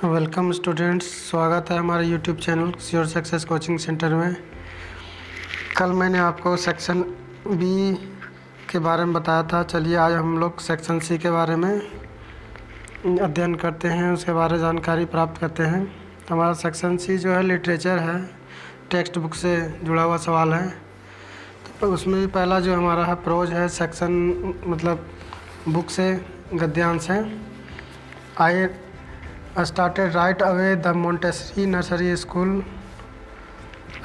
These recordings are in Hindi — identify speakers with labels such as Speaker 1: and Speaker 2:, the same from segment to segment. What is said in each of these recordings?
Speaker 1: वेलकम स्टूडेंट्स, स्वागत है हमारे YouTube channel sure success coaching centre में। कल मैंने आपको सेक्शन बी के बारे में बताया था। चलिए आज हम लोग सेक्शन सी के बारे में अध्ययन करते हैं, उसके बारे में जानकारी प्राप्त करते हैं। हमारा सेक्शन सी जो है लिटरेचर है, टेक्स्ट बुक से जुड़ा हुआ सवाल है। तो उसमें पहला जो हमारा है प्रोज है, सेक्शन मतलब बुक से गद्यांश है। आई started right away the Montessori nursery school.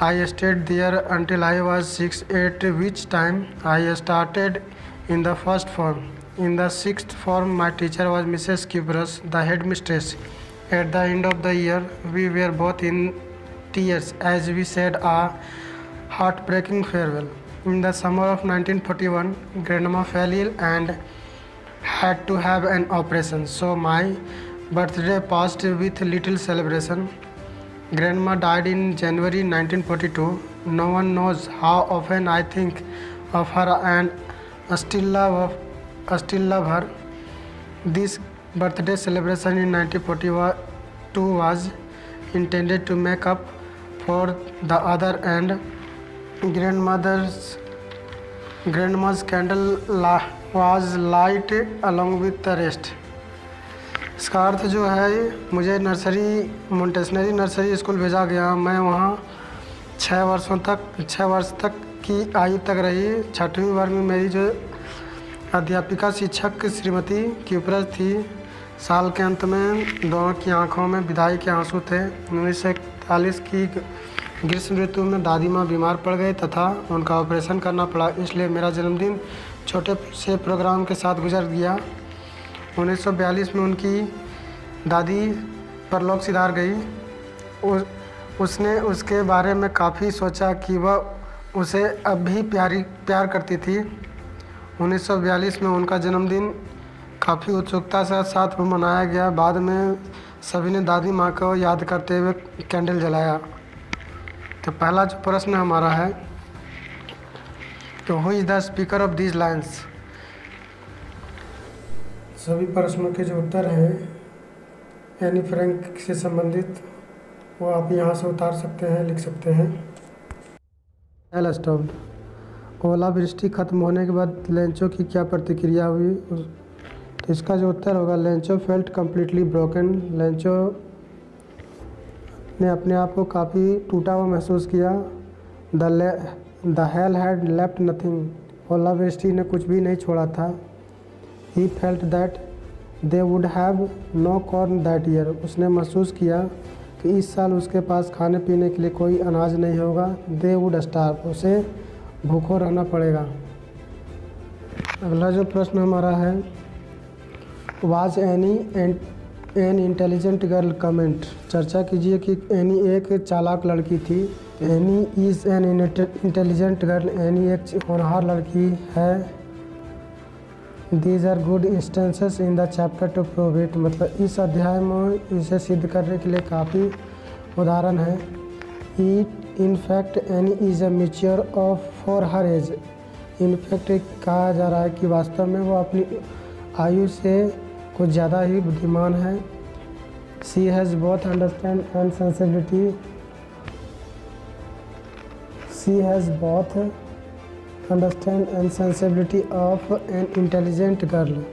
Speaker 1: I stayed there until I was 6-8, which time I started in the first form. In the sixth form, my teacher was Mrs. Kibros, the headmistress. At the end of the year, we were both in tears as we said a heartbreaking farewell. In the summer of 1941, Grandma fell ill and had to have an operation, so my birthday passed with little celebration. Grandma died in January 1942. No one knows how often I think of her and still love her. This birthday celebration in 1942 was intended to make up for the other, and grandma's candle was lit along with the rest. इसका अर्थ जो है, मुझे मोंटेसरी नर्सरी स्कूल भेजा गया। मैं वहाँ 6 वर्ष तक की आयु तक रही। 6वीं वर्ग में मेरी जो अध्यापिका शिक्षक श्रीमती क्यूपरस थी। साल के अंत में दोनों की आंखों में विदाई के आंसू थे। 1941 की ग्रीष्म ऋतु में दादी माँ बीमार पड़ गई तथा उनका ऑपरेशन करना पड़ा, इसलिए मेरा जन्मदिन छोटे से प्रोग्राम के साथ गुजर गया। 1942 में उनकी दादी परलोक सिधार गई। उसने उसके बारे में काफ़ी सोचा कि वह उसे अब भी प्यार करती थी। 1942 में उनका जन्मदिन काफ़ी उत्सुकता के साथ मनाया गया। बाद में सभी ने दादी माँ को याद करते हुए कैंडल जलाया। तो पहला जो प्रश्न हमारा है, तो who is the speaker of these lines. सभी प्रश्नों के जो उत्तर हैं एनी फ्रैंक से संबंधित, वो आप यहाँ से उतार सकते हैं, लिख सकते हैं। L stopped. ओलावृष्टि खत्म होने के बाद लेंचो की क्या प्रतिक्रिया हुई। तो इसका जो उत्तर होगा, Lencho felt completely broken. Lencho ने अपने आप को काफ़ी टूटा हुआ महसूस किया। The hell had left nothing. ओलावृष्टि ने कुछ भी नहीं छोड़ा था। He felt that they would have no corn that year. उसने महसूस किया कि इस साल उसके पास खाने पीने के लिए कोई अनाज नहीं होगा। They would starve. उसे भूखों रहना पड़ेगा। अगला जो प्रश्न हमारा है, Was Annie an intelligent girl? comment. चर्चा कीजिए कि एनी एक चालाक लड़की थी। Any is an intelligent girl. Any एक होनहार लड़की है। These are good instances in the chapter to prove it. मतलब इस अध्याय में इसे सिद्ध करने के लिए काफ़ी उदाहरण है। In fact, Annie is a mature for her age. In fact, कहा जा रहा है कि वास्तव में वो अपनी आयु से कुछ ज़्यादा ही बुद्धिमान है। She has both understand and sensibility. She has both understand and sensibility of an intelligent girl.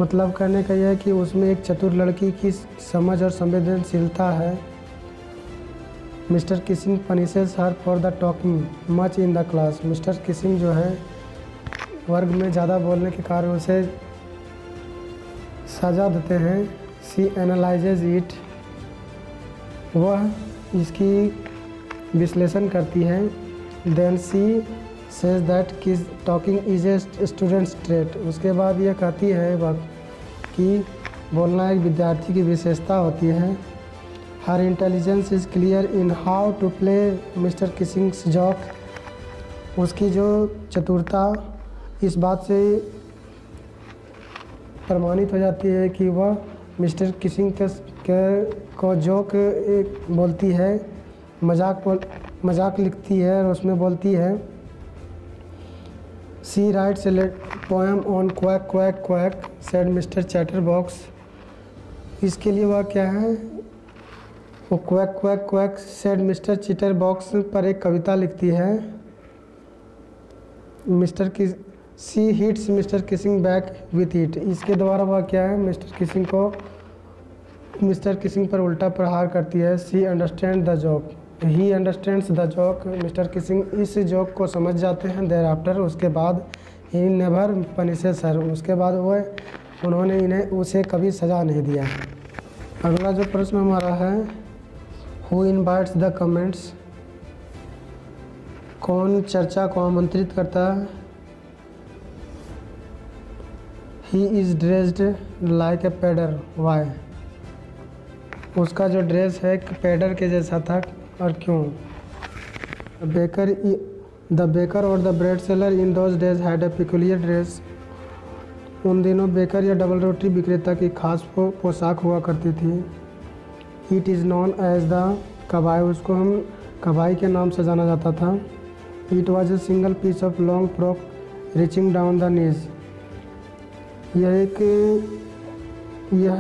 Speaker 1: मतलब करने का यह है कि उसमें एक चतुर लड़की की समझ और संवेदनशीलता है। Mister Keesing punishes her for the talking much in the class. Mister Keesing जो है वर्ग में ज़्यादा बोलने के कारण उसे सजा देते हैं। सी एनालाइजेज इट। वह इसकी विश्लेषण करती है। Then she says that talking is a student's trait. उसके बाद यह कहती है कि बोलना एक विद्यार्थी की विशेषता होती है। Her intelligence is clear in how to play Mr. Kissing's joke. उसकी जो चतुरता इस बात से प्रमाणित हो जाती है कि वह मिस्टर किसिंग को जोक बोलती है, मजाक लिखती है और उसमें बोलती है। She writes a poem on quack quack quack said Mr. Chatterbox. इसके लिए वह क्या है, वो quack quack quack said mister cheater box पर एक कविता लिखती है। मिस्टर की she hits mister kissing back with it. इसके द्वारा वह क्या है, मिस्टर किसिंग पर उल्टा प्रहार करती है। She understand the joke, he understands the joke. Mister kissing इस जोक को समझ जाते हैं। देयर आफ्टर, उसके बाद ही नेवर पनिशेस हर, उसके बाद उन्होंने उसे कभी सज़ा नहीं दिया। अगला जो प्रश्न हमारा है, हु इनवाइट्स द कमेंट्स, कौन चर्चा को आमंत्रित करता है। He is dressed like a pader, why, उसका जो ड्रेस है पैडर के जैसा था और क्यों। द बेकर और the bread seller in those days had a peculiar dress, उन दिनों बेकर या डबल रोटी विक्रेता की खास पोशाक हुआ करती थी। It is known as the kabai, उसको हम कबाई के नाम से जाना जाता था। It was a single piece of long frock reaching down the knees, यह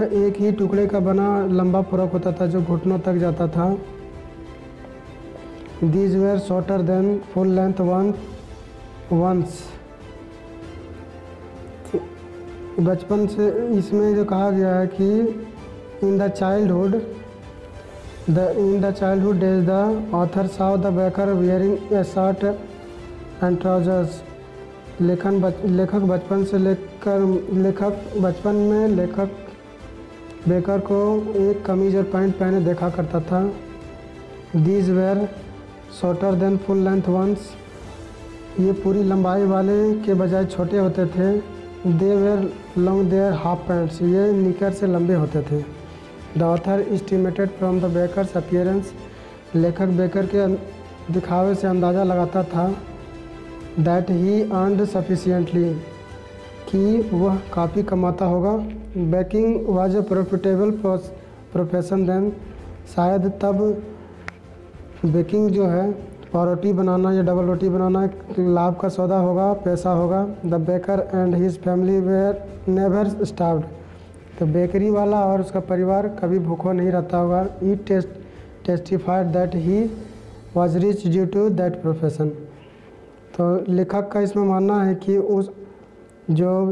Speaker 1: एक ही टुकड़े का बना लंबा फ्रॉक होता था जो घुटनों तक जाता था। These were shorter than full length ones, बचपन से इसमें जो कहा गया है कि in the childhood days the author saw the baker wearing a shirt and trousers. लेखक बचपन में बेकर को एक कमीज और पैंट पहने देखा करता था। These were shorter than full length ones, ये पूरी लंबाई वाले के बजाय छोटे होते थे। They were longer half pants, ये निकर से लंबे होते थे। The author estimated from the baker's appearance, लेखक बेकर के दिखावे से अंदाज़ा लगाता था। दैट ही अर्नड सफिशिएंटली, कि वह काफ़ी कमाता होगा। Baking was a profitable profession then, शायद तब बेकिंग जो है, पावरोटी बनाना या डबल रोटी बनाना लाभ का सौदा होगा, पैसा होगा। The baker and his family were never starved, तो बेकरी वाला और उसका परिवार कभी भूखा नहीं रहता होगा। It testified that he was rich due to that profession, तो लेखक का इसमें मानना है कि उस जो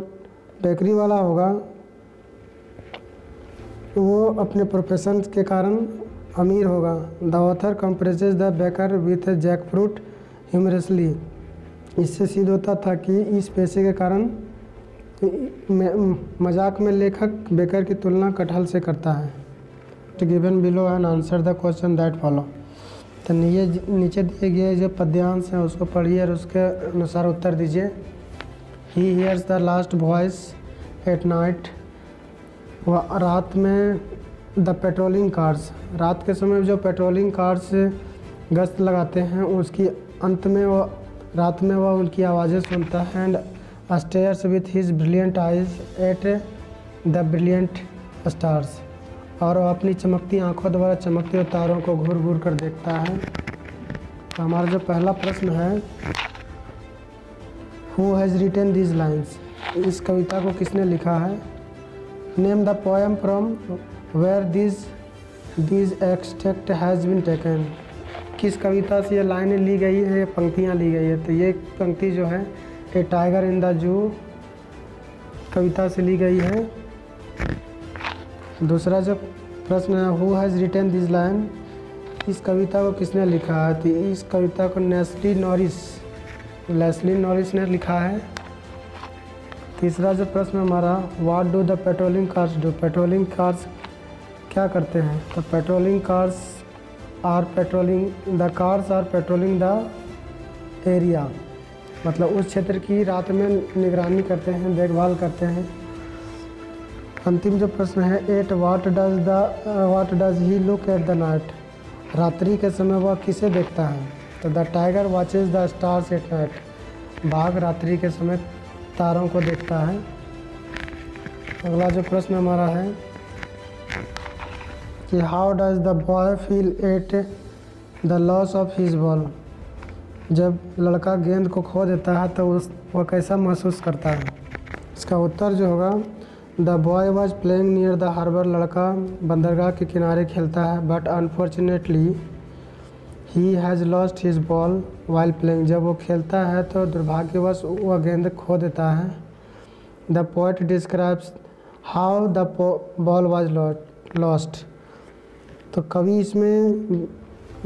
Speaker 1: बेकरी वाला होगा वो अपने प्रोफेशन के कारण अमीर होगा। The author compares the baker with jackfruit humorously, इससे सिद्ध होता था कि इस पेशे के कारण मजाक में लेखक बेकर की तुलना कटहल से करता है। तो given below and answer the question that follow, तो नीचे दिए गए जो पद्यांश हैं उसको पढ़िए और उसके अनुसार उत्तर दीजिए। He hears the last voice at night, वह रात में द पेट्रोलिंग कार्स, रात के समय जो पेट्रोलिंग कार्स गश्त लगाते हैं उसकी अंत में रात में वह उनकी आवाज़ें सुनता है। And stairs with his brilliant eyes at the brilliant stars, और वह अपनी चमकती आंखों द्वारा चमकते हुए तारों को घूर घूर कर देखता है। तो हमारा जो पहला प्रश्न है, who has written these lines, इस कविता को किसने लिखा है। Name the poem from where this extract has been taken, किस कविता से ये लाइनें ली गई है, पंक्तियाँ ली गई है। तो ये पंक्ति जो है ए टाइगर इन द जू कविता से ली गई है। दूसरा जो प्रश्न है, who has written this line, इस कविता को किसने लिखा है। तो इस कविता को लेस्ली नॉरिस ने लिखा है। तीसरा जो प्रश्न हमारा, what do the patrolling cars do, patrolling cars क्या करते हैं। तो patrolling cars are patrolling the area, मतलब उस क्षेत्र की रात में निगरानी करते हैं, देखभाल करते हैं। अंतिम जो प्रश्न है, at what does he look at the night, रात्रि के समय वह किसे देखता है। तो the tiger watches the stars at night, बाघ रात्रि के समय तारों को देखता है। अगला जो प्रश्न हमारा है कि how does the boy feel at the loss of his ball, जब लड़का गेंद को खो देता है तो वह कैसा महसूस करता है। इसका उत्तर जो होगा, the boy was playing near the harbour. लड़का बंदरगाह के किनारे खेलता है। But unfortunately he has lost his ball while playing. जब वो खेलता है तो दुर्भाग्यवश वह गेंद खो देता है। The poet describes how the ball was lost. तो कवि इसमें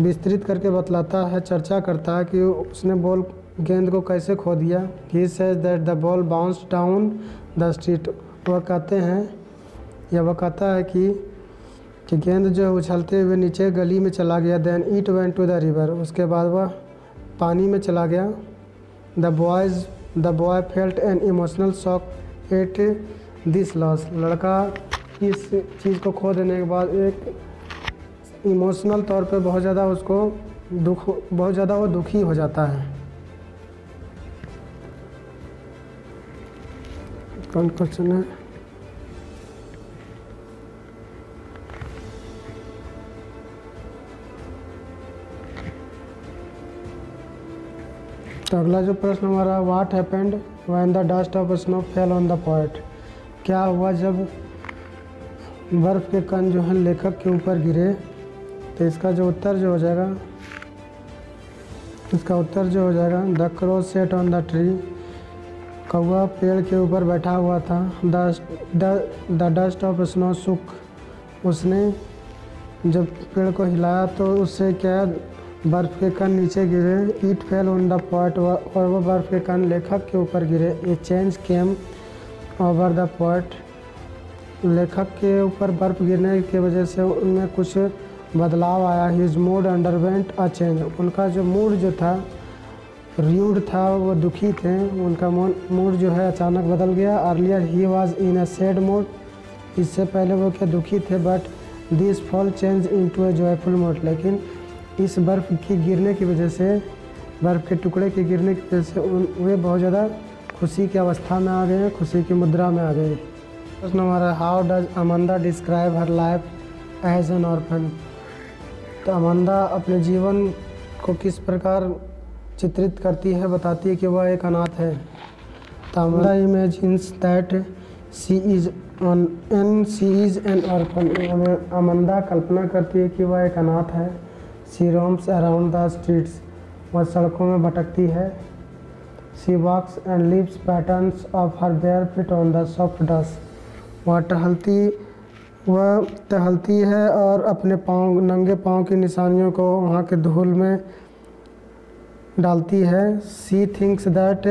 Speaker 1: विस्तृत करके बतलाता है, चर्चा करता है कि उसने बॉल गेंद को कैसे खो दिया। He says that the ball bounce down the street. वह कहते हैं या वह कहता है कि गेंद जो है उछलते हुए नीचे गली में चला गया। Then it went to the river. उसके बाद वह पानी में चला गया। The boy felt an emotional shock at this loss. लड़का इस चीज़ को खो देने के बाद एक इमोशनल तौर पे बहुत ज़्यादा वो दुखी हो जाता है। कौन क्वेश्चन है? तो अगला जो प्रश्न हमारा, what happened when the dust of snow fell on the poet. क्या हुआ जब बर्फ़ के कण जो है लेखक के ऊपर गिरे। तो इसका उत्तर जो हो जाएगा the crow set on the tree. कौवा पेड़ के ऊपर बैठा हुआ था। द डस्ट ऑफ स्नो सुक। उसने जब पेड़ को हिलाया तो उससे क्या बर्फ़ के कण नीचे गिरे। It fell on the poet. और वह बर्फ़ के कण लेखक के ऊपर गिरे। ए change came over the poet. लेखक के ऊपर बर्फ़ गिरने की वजह से उनमें कुछ बदलाव आया। His mood underwent a change. उनका जो मूड जो था, र्यूड था, वो दुखी थे। उनका मूड जो है अचानक बदल गया। Earlier he was in a sad mood. इससे पहले वो क्या दुखी थे। But this fall change into a joyful mood. लेकिन इस बर्फ़ की गिरने की वजह से, बर्फ़ के टुकड़े के गिरने की वजह से वे बहुत ज़्यादा खुशी की अवस्था में आ गए, खुशी की मुद्रा में आ गए। प्रश्न हमारा, how does Amanda describe her life as an orphan. तो अमंदा अपने जीवन को किस प्रकार चित्रित करती है, बताती है कि वह एक अनाथ है। तो Amanda imagines that she is an orphan. Amanda कल्पना करती है कि वह एक अनाथ है। She roams around the streets. वह सड़कों में भटकती है। She walks and leaves patterns of her bare feet on the soft dust. वह टहलती है और अपने नंगे पाँव की निशानियों को वहाँ के धूल में डालती है। She thinks that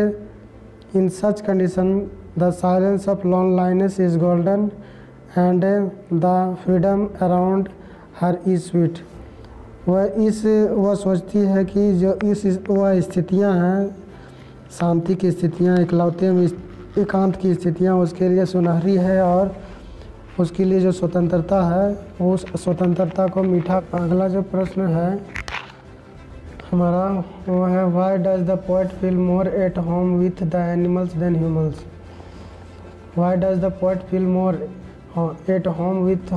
Speaker 1: in such condition the silence of loneliness is golden and the freedom around her is sweet. वह सोचती है कि जो वह स्थितियाँ हैं, शांति की स्थितियाँ, इकलौते में एकांत की स्थितियाँ उसके लिए सुनहरी है और उसके लिए जो स्वतंत्रता है उस स्वतंत्रता को मीठा। अगला जो प्रश्न है हमारा वो है, why does the poet feel more at home with the animals than humans. Why does the poet feel more at home with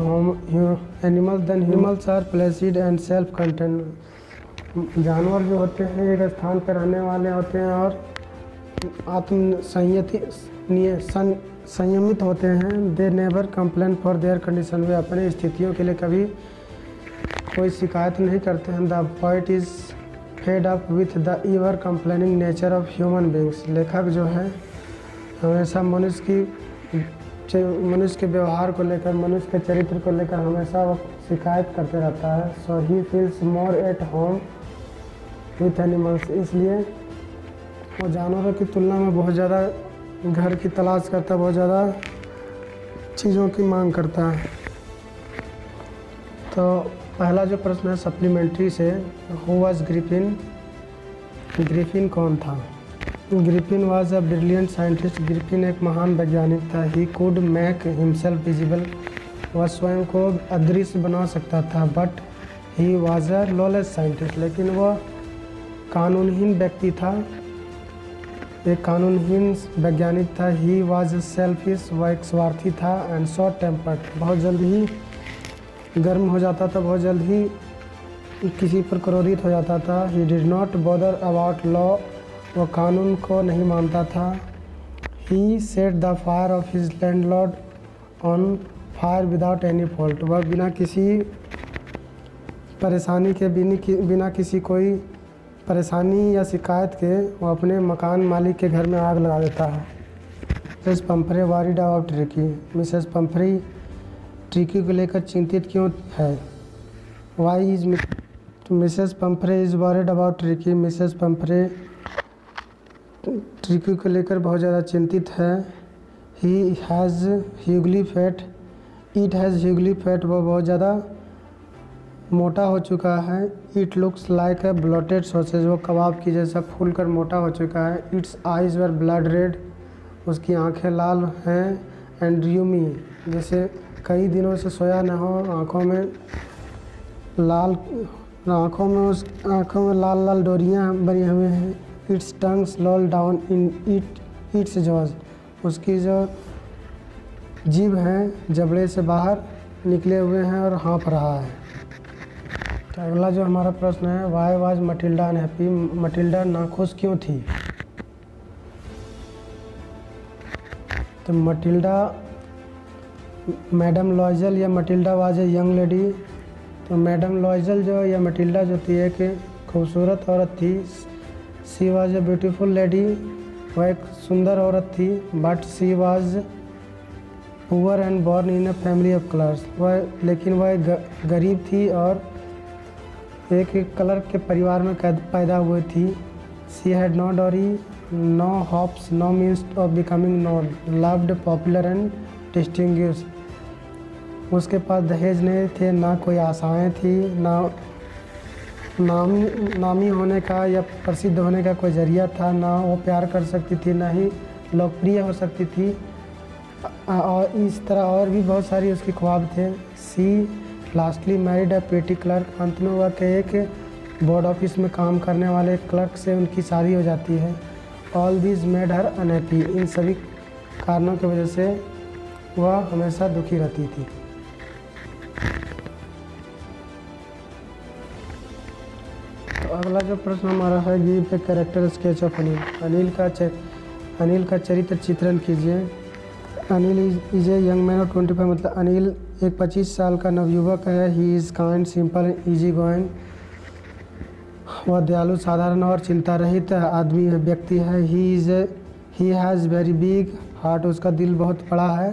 Speaker 1: animals than humans are placid and self content. जानवर जो होते हैं एक स्थान पर रहने वाले होते हैं और संयमित होते हैं। They never complain for their condition. वे अपने स्थितियों के लिए कभी कोई शिकायत नहीं करते हैं। The poet is fed up with the ever complaining nature of human beings. लेखक जो है हमेशा मनुष्य के व्यवहार को लेकर, मनुष्य के चरित्र को लेकर हमेशा वो शिकायत करते रहता है। So he feels more at home with animals. इसलिए वो जानवरों की तुलना में बहुत ज़्यादा घर की तलाश करता है, बहुत ज़्यादा चीज़ों की मांग करता है। तो पहला जो प्रश्न है सप्लीमेंट्री से, हु वाज ग्रिफिन। ग्रिफिन कौन था? Griffin was a brilliant scientist. Griffin एक महान वैज्ञानिक था। He could make himself visible. वह स्वयं को अदृश्य बना सकता था। But he was a lawless scientist. लेकिन वह कानूनहीन व्यक्ति था, एक कानूनहीन वैज्ञानिक था। He was selfish. वह एक स्वार्थी था। And short tempered. बहुत जल्द ही गर्म हो जाता था, बहुत जल्द ही किसी पर क्रोधित हो जाता था। He did not bother about law. वह कानून को नहीं मानता था। He set the fire of his landlord on fire without any fault. वह बिना किसी परेशानी के बिना किसी कोई परेशानी या शिकायत के वो अपने मकान मालिक के घर में आग लगा देता है। Mrs Pumphrey worried about Tricki. Mrs Pumphrey Tricki को लेकर चिंतित क्यों है? Why is Mrs Pumphrey is worried about Tricki. Mrs Pumphrey Tricki को लेकर बहुत ज़्यादा चिंतित है। He has hugely fat. It has hugely fat. वह बहुत ज़्यादा मोटा हो चुका है। It looks like a bloated sausage. वो कबाब की जैसा फूल कर मोटा हो चुका है। It's eyes were blood red. उसकी आंखें लाल हैं। एंड ड्यूमी, जैसे कई दिनों से सोया न हो। आँखों में लाल लाल डोरियाँ बनी हुई हैं। It's tongues lol down in its jaws. उसकी जो जीभ हैं जबड़े से बाहर निकले हुए हैं और हाँफ रहा है। तो अगला जो हमारा प्रश्न है, why was Matilda unhappy. Matilda नाखुश क्यों थी? तो मटिल्डा मैडम लॉयजल या Matilda was a young lady. तो मैडम लॉयजल जो या मटिल्डा जो थी एक खूबसूरत औरत थी। She was a beautiful lady. वह एक सुंदर औरत थी। But she was poor and born in a family of colours. लेकिन वह गरीब थी और एक क्लर्क के परिवार में पैदा हुई थी। She had no dowry, no hopes, no means of becoming known, loved, popular and distinguished. उसके पास दहेज नहीं थे, ना कोई आशाएं थी, ना नामी होने का या प्रसिद्ध होने का कोई जरिया था, ना वो प्यार कर सकती थी, ना ही लोकप्रिय हो सकती थी। और इस तरह और भी बहुत सारी उसके ख्वाब थे। सी लास्टली मैरिड ए पेटी क्लर्क। अंत में वह के एक बोर्ड ऑफिस में काम करने वाले क्लर्क से उनकी शादी हो जाती है। All this made her unhappy. इन सभी कारणों की वजह से वह हमेशा दुखी रहती थी। तो अगला जो प्रश्न हमारा है, give a character sketch of Anil. Anil का चरित्र चित्रण कीजिए। Anil is a young man of 25। मतलब अनिल एक 25 साल का नवयुवक है। He is kind, simple, easy going. वह दयालु, साधारण और चिंता रहित आदमी है, व्यक्ति है। He has very big heart. उसका दिल बहुत बड़ा है।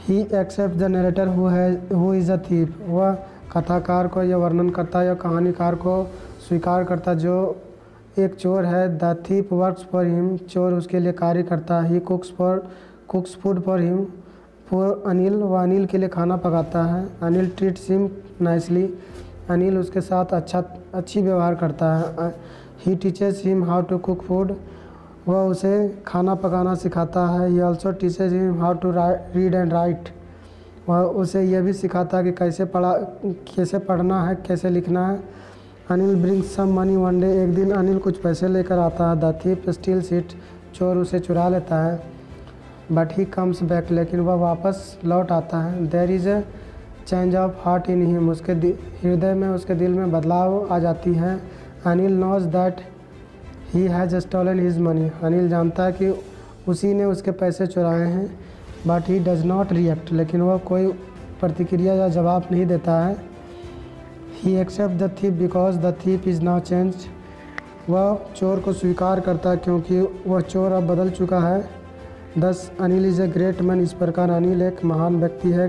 Speaker 1: He accept the narrator who is a thief. वह कथाकार को या वर्णनकर्ता या कहानीकार को स्वीकार करता जो एक चोर है। The thief works for him. चोर उसके लिए कार्य करता है। He cooks food for him. For Anil, वह अनिल के लिए खाना पकाता है। Anil treats him nicely. Anil उसके साथ अच्छी व्यवहार करता है। He teaches him how to cook food. वह उसे खाना पकाना सिखाता है। He also teaches him how to read and write. वह उसे यह भी सिखाता है कि कैसे पढ़ना है, कैसे लिखना है। Anil brings some money one day. एक दिन अनिल कुछ पैसे लेकर आता है। The thief steals it. चोर उसे चुरा लेता है। But he comes back. लेकिन वह वापस लौट आता है। There is a change of heart in him. उसके हृदय में, उसके दिल में बदलाव आ जाती है। Anil knows that he has stolen his money. Anil जानता है कि उसी ने उसके पैसे चुराए हैं। But he does not react. लेकिन वह कोई प्रतिक्रिया या जवाब नहीं देता है। He accept the thief because the thief is now changed. वह चोर को स्वीकार करता है क्योंकि वह चोर अब बदल चुका है। Thus Anil is a great man. इस प्रकार अनिल एक महान व्यक्ति है।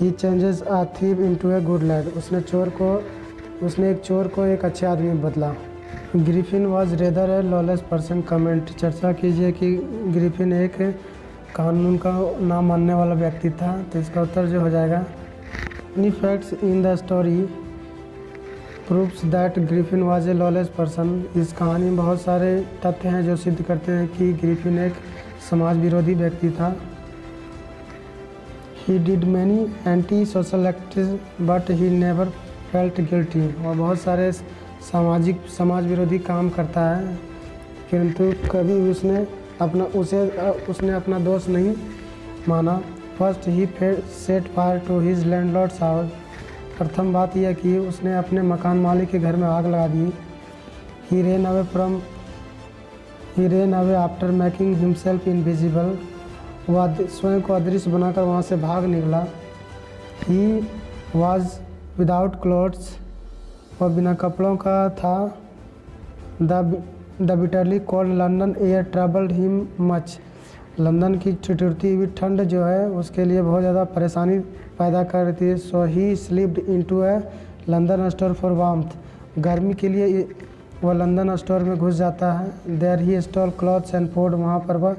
Speaker 1: He changes a thief into a good lad. उसने एक चोर को एक अच्छे आदमी में बदला। Griffin was rather a lawless person. Comment. चर्चा कीजिए कि ग्रिफिन एक कानून का ना मानने वाला व्यक्ति था। तो इसका उत्तर जो हो जाएगा, any facts in the story proves that Griffin was a lawless person. इस कहानी में बहुत सारे तथ्य हैं जो सिद्ध करते हैं कि ग्रिफिन एक समाज विरोधी व्यक्ति था। He did many anti social acts but he never felt guilty. और बहुत सारे समाज विरोधी काम करता है, किंतु कभी उसने अपना दोष नहीं माना। First he set fire to his landlord's house. प्रथम बात यह कि उसने अपने मकान मालिक के घर में आग लगा दी। He ran away after making himself invisible. वह स्वयं को अदृश्य बनाकर वहाँ से भाग निकला। ही वॉज विदाउट क्लोथ्स, वह बिना कपड़ों का था। The bitterly cold London air troubled him much, London की ठिठुरती हुई ठंड जो है उसके लिए बहुत ज़्यादा परेशानी पैदा कर रही थी। So he slipped into a London store for warmth, गर्मी के लिए वह लंदन स्टोर में घुस जाता है। There he stole clothes and food, वहाँ पर वह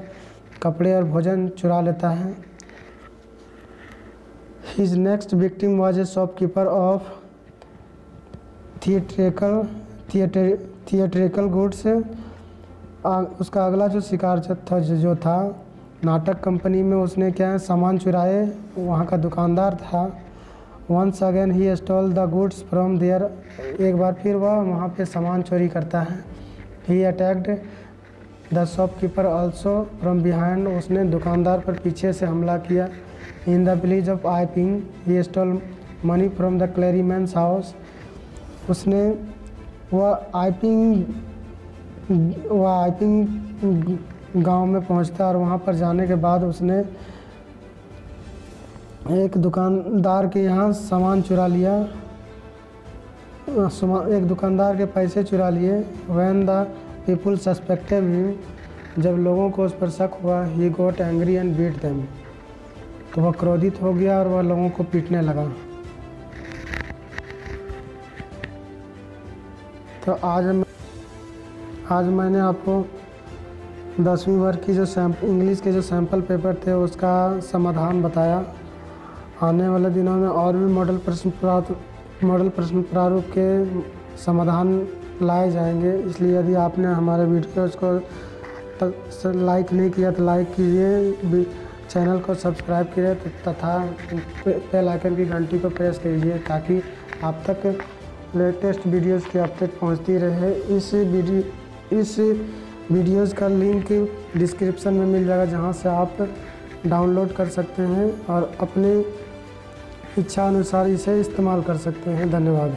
Speaker 1: कपड़े और भोजन चुरा लेता है। His next victim was a shopkeeper of theatrical goods, उसका अगला जो शिकार जो था नाटक कंपनी में, उसने क्या है सामान चुराए, वहाँ का दुकानदार था। Once again he stole the goods from there, एक बार फिर वह वहाँ पे सामान चोरी करता है। He attacked the shopkeeper also from behind, उसने दुकानदार पर पीछे से हमला किया। In the village of Iping he stole money from the clergyman's house, उसने वह आइपिंग गांव में पहुंचता और वहां पर जाने के बाद उसने एक दुकानदार के यहाँ सामान चुरा लिया, एक दुकानदार के पैसे चुरा लिए। When the people suspected him, जब लोगों को उस पर शक हुआ, he got angry and beat them, तो वह क्रोधित हो गया और वह लोगों को पीटने लगा। तो आज मैंने आपको 10वीं वर्ग की जो इंग्लिश के जो सैम्पल पेपर थे उसका समाधान बताया। आने वाले दिनों में और भी मॉडल प्रश्न प्रारूप के समाधान लाए जाएंगे, इसलिए यदि आपने हमारे वीडियोज़ को लाइक नहीं किया तो लाइक कीजिए, चैनल को सब्सक्राइब कीजिए तथा बेल आइकन की घंटी को प्रेस कीजिए ताकि आप तक लेटेस्ट वीडियोज़ की अपडेट पहुंचती रहे। इस वीडियोज़ का लिंक डिस्क्रिप्शन में मिल जाएगा, जहां से आप डाउनलोड कर सकते हैं और अपने इच्छा अनुसार इसे इस्तेमाल कर सकते हैं। धन्यवाद।